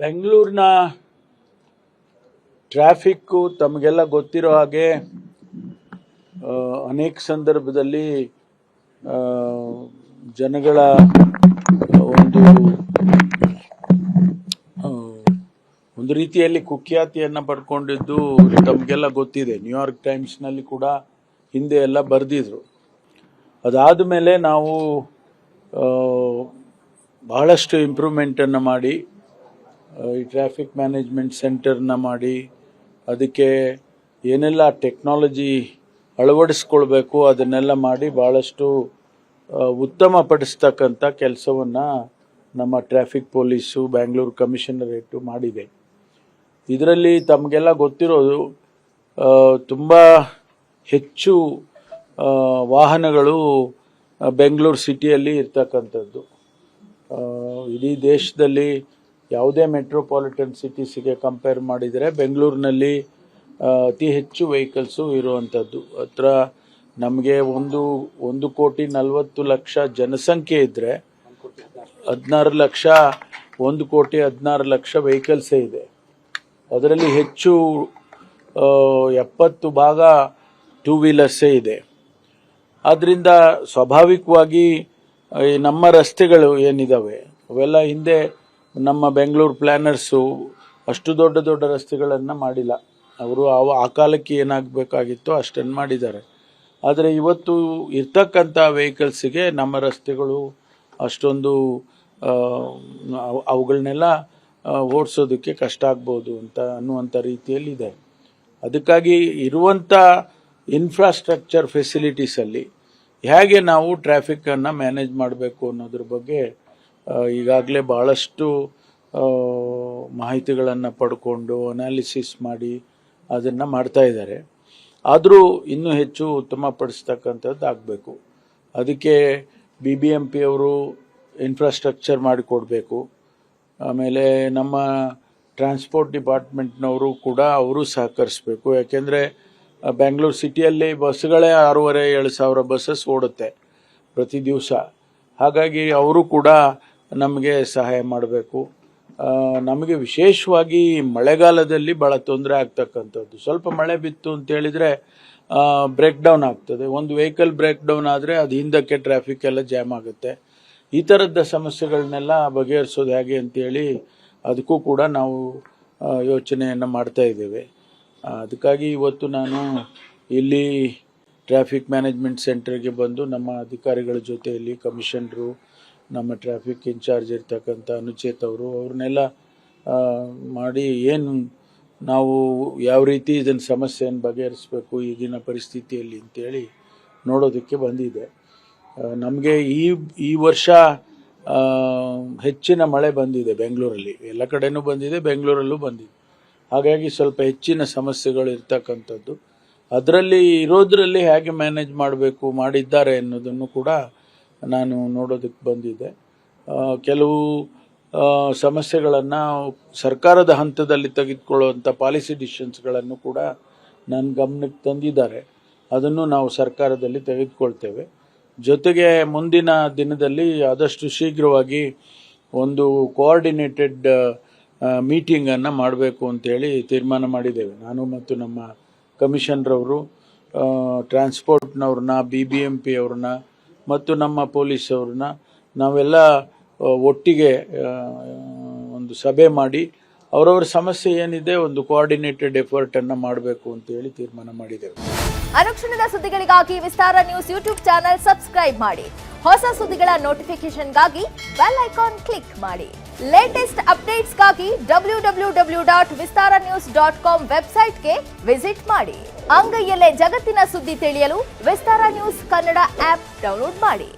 ಬೆಂಗಳೂರಿನ ಟ್ರಾಫಿಕ್ಕು ತಮಗೆಲ್ಲ ಗೊತ್ತಿರೋ ಹಾಗೆ ಅನೇಕ ಸಂದರ್ಭದಲ್ಲಿ ಜನಗಳ ಒಂದು ರೀತಿಯಲ್ಲಿ ಕುಖ್ಯಾತಿಯನ್ನು ಪಡ್ಕೊಂಡಿದ್ದು ತಮಗೆಲ್ಲ ಗೊತ್ತಿದೆ. ನ್ಯೂಯಾರ್ಕ್ ಟೈಮ್ಸ್ನಲ್ಲಿ ಕೂಡ ಹಿಂದೆ ಎಲ್ಲ ಬರೆದಿದ್ರು. ಅದಾದ ಮೇಲೆ ನಾವು ಬಹಳಷ್ಟು ಇಂಪ್ರೂವ್ಮೆಂಟನ್ನು ಮಾಡಿ ಈ ಟ್ರಾಫಿಕ್ ಮ್ಯಾನೇಜ್ಮೆಂಟ್ ಸೆಂಟರ್ನ ಮಾಡಿ ಅದಕ್ಕೆ ಏನೆಲ್ಲ ಟೆಕ್ನಾಲಜಿ ಅಳವಡಿಸ್ಕೊಳ್ಬೇಕು ಅದನ್ನೆಲ್ಲ ಮಾಡಿ ಭಾಳಷ್ಟು ಉತ್ತಮಪಡಿಸ್ತಕ್ಕಂಥ ಕೆಲಸವನ್ನು ನಮ್ಮ ಟ್ರಾಫಿಕ್ ಪೊಲೀಸು ಬ್ಯಾಂಗ್ಳೂರು ಕಮಿಷನರೇಟು ಮಾಡಿದೆ. ಇದರಲ್ಲಿ ತಮಗೆಲ್ಲ ಗೊತ್ತಿರೋದು ತುಂಬ ಹೆಚ್ಚು ವಾಹನಗಳು ಬೆಂಗಳೂರು ಸಿಟಿಯಲ್ಲಿ ಇರ್ತಕ್ಕಂಥದ್ದು. ಇಡೀ ದೇಶದಲ್ಲಿ ಯಾವುದೇ ಮೆಟ್ರೋಪಾಲಿಟನ್ ಸಿಟೀಸಿಗೆ ಕಂಪೇರ್ ಮಾಡಿದರೆ ಬೆಂಗಳೂರಿನಲ್ಲಿ ಅತಿ ಹೆಚ್ಚು ವೆಹಿಕಲ್ಸು ಇರುವಂಥದ್ದು. ಹತ್ರ ನಮಗೆ 1,40,00,000 ಜನಸಂಖ್ಯೆ ಇದ್ದರೆ 1,16,00,000 ವೆಹಿಕಲ್ಸೇ ಇದೆ. ಅದರಲ್ಲಿ ಹೆಚ್ಚು 70 ಭಾಗ ಟೂ ವೀಲರ್ಸೇ ಇದೆ. ಆದ್ದರಿಂದ ಸ್ವಾಭಾವಿಕವಾಗಿ ನಮ್ಮ ರಸ್ತೆಗಳು ಏನಿದ್ದಾವೆ ಅವೆಲ್ಲ ಹಿಂದೆ ನಮ್ಮ ಬೆಂಗಳೂರು ಪ್ಲ್ಯಾನರ್ಸು ಅಷ್ಟು ದೊಡ್ಡ ದೊಡ್ಡ ರಸ್ತೆಗಳನ್ನು ಮಾಡಿಲ್ಲ. ಅವರು ಆ ಕಾಲಕ್ಕೆ ಏನಾಗಬೇಕಾಗಿತ್ತೋ ಅಷ್ಟನ್ನು ಮಾಡಿದ್ದಾರೆ. ಆದರೆ ಇವತ್ತು ಇರ್ತಕ್ಕಂಥ ವೆಹಿಕಲ್ಸಿಗೆ ನಮ್ಮ ರಸ್ತೆಗಳು ಅಷ್ಟೊಂದು ಅವುಗಳನ್ನೆಲ್ಲ ಓಡಿಸೋದಕ್ಕೆ ಕಷ್ಟ ಆಗ್ಬೋದು ಅನ್ನುವಂಥ ರೀತಿಯಲ್ಲಿದೆ. ಅದಕ್ಕಾಗಿ ಇರುವಂಥ ಇನ್ಫ್ರಾಸ್ಟ್ರಕ್ಚರ್ ಫೆಸಿಲಿಟೀಸಲ್ಲಿ ಹೇಗೆ ನಾವು ಟ್ರಾಫಿಕ್ಕನ್ನು ಮ್ಯಾನೇಜ್ ಮಾಡಬೇಕು ಅನ್ನೋದ್ರ ಬಗ್ಗೆ ಈಗಾಗಲೇ ಭಾಳಷ್ಟು ಮಾಹಿತಿಗಳನ್ನು ಪಡ್ಕೊಂಡು ಅನಾಲಿಸಿಸ್ ಮಾಡಿ ಅದನ್ನು ಮಾಡ್ತಾ ಇದ್ದಾರೆ. ಆದರೂ ಇನ್ನೂ ಹೆಚ್ಚು ಉತ್ತಮಪಡಿಸ್ತಕ್ಕಂಥದ್ದು ಆಗಬೇಕು. ಅದಕ್ಕೆ BBMP ಅವರು ಇನ್ಫ್ರಾಸ್ಟ್ರಕ್ಚರ್ ಮಾಡಿಕೊಡ್ಬೇಕು. ಆಮೇಲೆ ನಮ್ಮ ಟ್ರಾನ್ಸ್ಪೋರ್ಟ್ ಡಿಪಾರ್ಟ್ಮೆಂಟ್ನವರು ಕೂಡ ಅವರು ಸಹಕರಿಸಬೇಕು. ಯಾಕೆಂದರೆ ಬೆಂಗಳೂರು ಸಿಟಿಯಲ್ಲಿ ಬಸ್ಗಳೇ 6,500-7,000 ಬಸ್ಸಸ್ ಓಡುತ್ತೆ ಪ್ರತಿ ದಿವಸ. ಹಾಗಾಗಿ ಅವರು ಕೂಡ ನಮಗೆ ಸಹಾಯ ಮಾಡಬೇಕು. ನಮಗೆ ವಿಶೇಷವಾಗಿ ಮಳೆಗಾಲದಲ್ಲಿ ಭಾಳ ತೊಂದರೆ ಆಗ್ತಕ್ಕಂಥದ್ದು. ಸ್ವಲ್ಪ ಮಳೆ ಬಿತ್ತು ಅಂತೇಳಿದರೆ ಬ್ರೇಕ್ ಡೌನ್ ಆಗ್ತದೆ. ಒಂದು ವೆಹಿಕಲ್ ಬ್ರೇಕ್ ಡೌನ್ ಆದರೆ ಅದು ಹಿಂದಕ್ಕೆ ಟ್ರಾಫಿಕ್ ಎಲ್ಲ ಜಾಮ್ ಆಗುತ್ತೆ. ಈ ಥರದ ಸಮಸ್ಯೆಗಳನ್ನೆಲ್ಲ ಬಗೆಹರಿಸೋದು ಹೇಗೆ ಅಂತೇಳಿ ಅದಕ್ಕೂ ಕೂಡ ನಾವು ಯೋಚನೆಯನ್ನು ಮಾಡ್ತಾ ಇದ್ದೇವೆ. ಅದಕ್ಕಾಗಿ ಇವತ್ತು ನಾನು ಇಲ್ಲಿ ಟ್ರಾಫಿಕ್ ಮ್ಯಾನೇಜ್ಮೆಂಟ್ ಸೆಂಟರ್ಗೆ ಬಂದು ನಮ್ಮ ಅಧಿಕಾರಿಗಳ ಜೊತೆಯಲ್ಲಿ ಕಮಿಷನರು, ನಮ್ಮ ಟ್ರಾಫಿಕ್ ಇನ್ಚಾರ್ಜ್ ಇರ್ತಕ್ಕಂಥ ಅನುಚೇತ್ ಅವ್ರನ್ನೆಲ್ಲ ಮಾಡಿ ಏನು ನಾವು ಯಾವ ರೀತಿ ಇದನ್ನು ಸಮಸ್ಯೆಯನ್ನು ಬಗೆಹರಿಸಬೇಕು ಈಗಿನ ಪರಿಸ್ಥಿತಿಯಲ್ಲಿ ಅಂತೇಳಿ ನೋಡೋದಕ್ಕೆ ಬಂದಿದೆ. ನಮಗೆ ಈ ವರ್ಷ ಹೆಚ್ಚಿನ ಮಳೆ ಬಂದಿದೆ ಬೆಂಗಳೂರಲ್ಲಿ. ಎಲ್ಲ ಕಡೆನೂ ಬಂದಿದೆ, ಬೆಂಗಳೂರಲ್ಲೂ ಬಂದಿದೆ. ಹಾಗಾಗಿ ಸ್ವಲ್ಪ ಹೆಚ್ಚಿನ ಸಮಸ್ಯೆಗಳು ಇರ್ತಕ್ಕಂಥದ್ದು. ಅದರಲ್ಲಿ ಇರೋದ್ರಲ್ಲಿ ಹೇಗೆ ಮ್ಯಾನೇಜ್ ಮಾಡಿದ್ದಾರೆ ಅನ್ನೋದನ್ನು ಕೂಡ ನಾನು ನೋಡೋದಕ್ಕೆ ಬಂದಿದ್ದೆ. ಕೆಲವು ಸಮಸ್ಯೆಗಳನ್ನು ಸರ್ಕಾರದ ಹಂತದಲ್ಲಿ ತೆಗೆದುಕೊಳ್ಳುವಂಥ ಪಾಲಿಸಿ ಡಿಸಿಷನ್ಸ್ಗಳನ್ನು ಕೂಡ ನನ್ನ ಗಮನಕ್ಕೆ ತಂದಿದ್ದಾರೆ. ಅದನ್ನು ನಾವು ಸರ್ಕಾರದಲ್ಲಿ ತೆಗೆದುಕೊಳ್ತೇವೆ. ಜೊತೆಗೆ ಮುಂದಿನ ದಿನದಲ್ಲಿ ಆದಷ್ಟು ಶೀಘ್ರವಾಗಿ ಒಂದು ಕೋಆರ್ಡಿನೇಟೆಡ್ ಮೀಟಿಂಗನ್ನು ಮಾಡಬೇಕು ಅಂತೇಳಿ ತೀರ್ಮಾನ ಮಾಡಿದ್ದೇವೆ. ನಾನು ಮತ್ತು ನಮ್ಮ ಕಮಿಷನರವರು, ಟ್ರಾನ್ಸ್ಪೋರ್ಟ್ನವ್ರನ್ನ, BBMP ಅವ್ರನ್ನ ಮತ್ತು ನಮ್ಮ ಪೊಲೀಸ್ ಅವ್ರನ್ನ ನಾವೆಲ್ಲ ಒಟ್ಟಿಗೆ ಒಂದು ಸಭೆ ಮಾಡಿ ಅವರವರ ಸಮಸ್ಯೆ ಏನಿದೆ ಒಂದು ಕೋಆರ್ಡಿನೇಟೆಡ್ ಎಫರ್ಟನ್ನು ಮಾಡಬೇಕು ಅಂತೇಳಿ ತೀರ್ಮಾನ ಮಾಡಿದ್ದೇವೆ. ಅನುಕ್ಷಣದ ಸುದ್ದಿಗಳಿಗಾಗಿ ವಿಸ್ತಾರ ನ್ಯೂಸ್ ಯೂಟ್ಯೂಬ್ ಚಾನೆಲ್ ಸಬ್ಸ್ಕ್ರೈಬ್ ಮಾಡಿ. ಹೊಸ ಸುದ್ದಿಗಳ ನೋಟಿಫಿಕೇಶನ್ಗಾಗಿ ಬೆಲ್ ಐಕಾನ್ ಕ್ಲಿಕ್ ಮಾಡಿ. ಲೇಟೆಸ್ಟ್ ಅಪ್ಡೇಟ್ಸ್ಗಾಗಿ www.vistaranews.com ವೆಬ್ಸೈಟ್ಗೆ ವಿಸಿಟ್ ಮಾಡಿ. ಅಂಗೈಯಲ್ಲೇ ಜಗತ್ತಿನ ಸುದ್ದಿ ತಿಳಿಯಲು ವಿಸ್ತಾರ ನ್ಯೂಸ್ ಕನ್ನಡ ಆಪ್ ಡೌನ್ಲೋಡ್ ಮಾಡಿ.